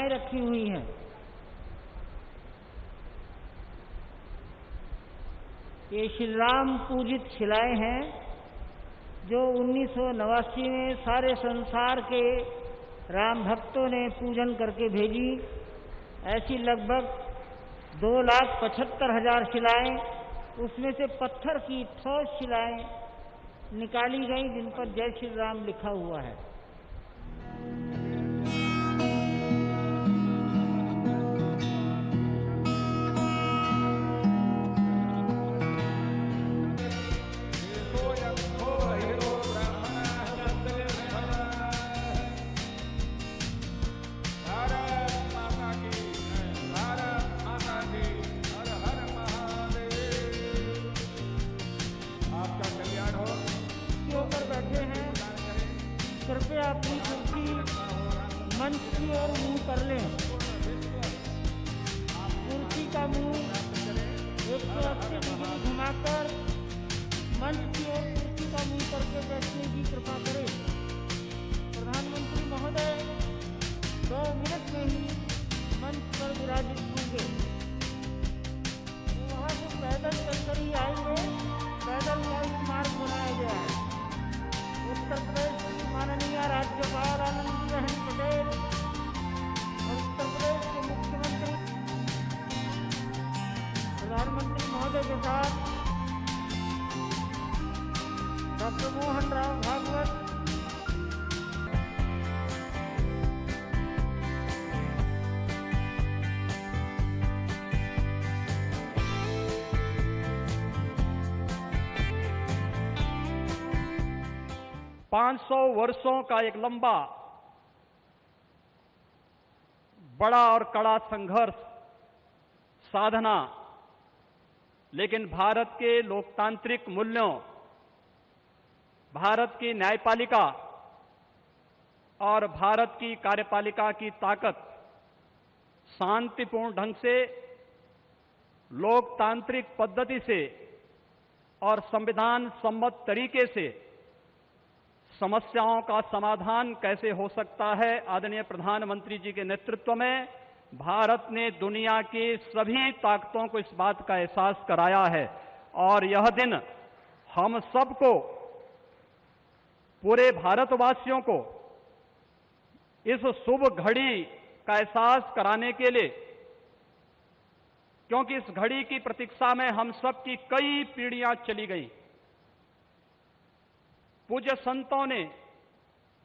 शिलाएं रखी हुई हैं। ये श्री राम पूजित शिलाएं हैं जो 1989 में सारे संसार के राम भक्तों ने पूजन करके भेजी। ऐसी लगभग 2,75,000 शिलाएं, उसमें से पत्थर की ठोस शिलाएं निकाली गई जिन पर जय श्री राम लिखा हुआ है। कृपया अपनी कुर्सी मंच की ओर मुंह कर लें। कुर्सी का मुंह 180 डिग्री घुमाकर मंच की ओर कुर्सी का मुंह करके बैठने की कृपा करें। प्रधानमंत्री महोदय 2 मिनट में ही मंच पर विराजित होंगे। वहाँ से पैदल चलकर ही आएंगे। पैदल का मार्ग बनाया गया है। उत्तर प्रदेश की माननीय राज्यपाल आनंदीबेन पटेल और उत्तर प्रदेश के मुख्यमंत्री प्रधानमंत्री महोदय के साथ डॉक्टर मोहन राव भागवत, पांच 500 वर्षों का एक लंबा बड़ा और कड़ा संघर्ष, साधना, लेकिन भारत के लोकतांत्रिक मूल्यों, भारत की न्यायपालिका और भारत की कार्यपालिका की ताकत शांतिपूर्ण ढंग से, लोकतांत्रिक पद्धति से और संविधान सम्मत तरीके से समस्याओं का समाधान कैसे हो सकता है। आदरणीय प्रधानमंत्री जी के नेतृत्व में भारत ने दुनिया की सभी ताकतों को इस बात का एहसास कराया है और यह दिन हम सबको, पूरे भारतवासियों को इस शुभ घड़ी का एहसास कराने के लिए, क्योंकि इस घड़ी की प्रतीक्षा में हम सब की कई पीढ़ियां चली गई। पूज्य संतों ने,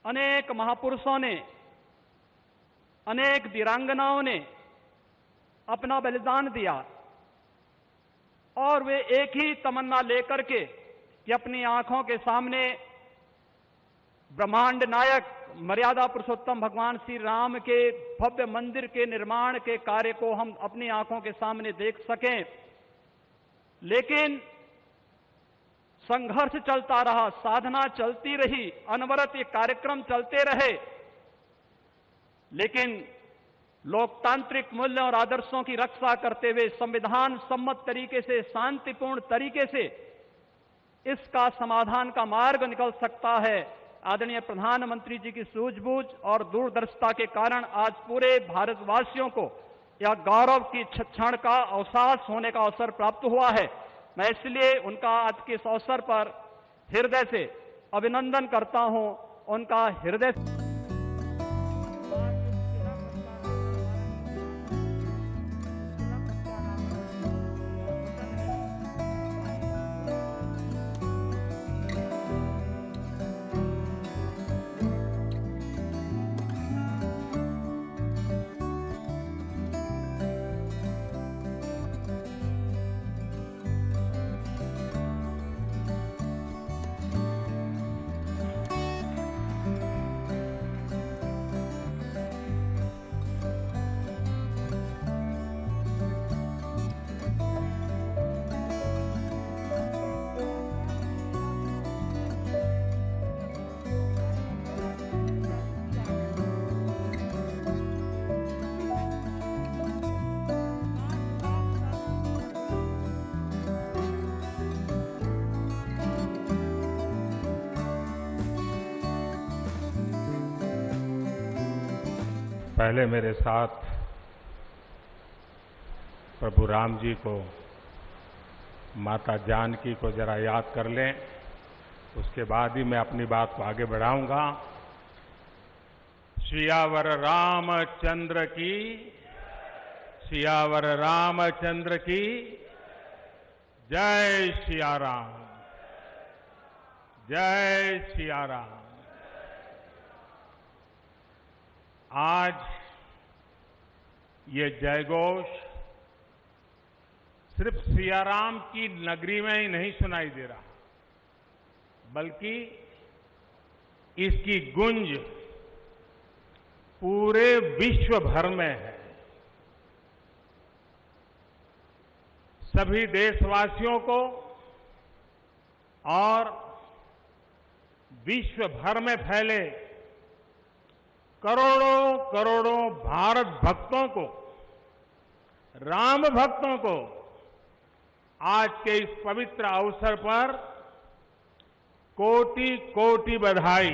अनेक महापुरुषों ने, अनेक वीरांगनाओं ने अपना बलिदान दिया और वे एक ही तमन्ना लेकर के कि अपनी आंखों के सामने ब्रह्मांड नायक मर्यादा पुरुषोत्तम भगवान श्री राम के भव्य मंदिर के निर्माण के कार्य को हम अपनी आंखों के सामने देख सकें। लेकिन संघर्ष चलता रहा, साधना चलती रही, अनवरत ये कार्यक्रम चलते रहे, लेकिन लोकतांत्रिक मूल्यों और आदर्शों की रक्षा करते हुए संविधान सम्मत तरीके से, शांतिपूर्ण तरीके से इसका समाधान का मार्ग निकल सकता है। आदरणीय प्रधानमंत्री जी की सूझबूझ और दूरदर्शिता के कारण आज पूरे भारतवासियों को यह गौरव की क्षण का अवसाद होने का अवसर प्राप्त हुआ है। मैं इसलिए उनका आज के इस अवसर पर हृदय से अभिनंदन करता हूं, उनका हृदय पहले मेरे साथ प्रभु राम जी को, माता जानकी को जरा याद कर लें, उसके बाद ही मैं अपनी बात को आगे बढ़ाऊंगा। सियावर रामचंद्र की, सियावर रामचंद्र की जय सिया राम, जय सिया राम। आज ये जयघोष सिर्फ सियाराम की नगरी में ही नहीं सुनाई दे रहा, बल्कि इसकी गूंज पूरे विश्व भर में है। सभी देशवासियों को और विश्व भर में फैले करोड़ों करोड़ों भारत भक्तों को, राम भक्तों को आज के इस पवित्र अवसर पर कोटि कोटि बधाई।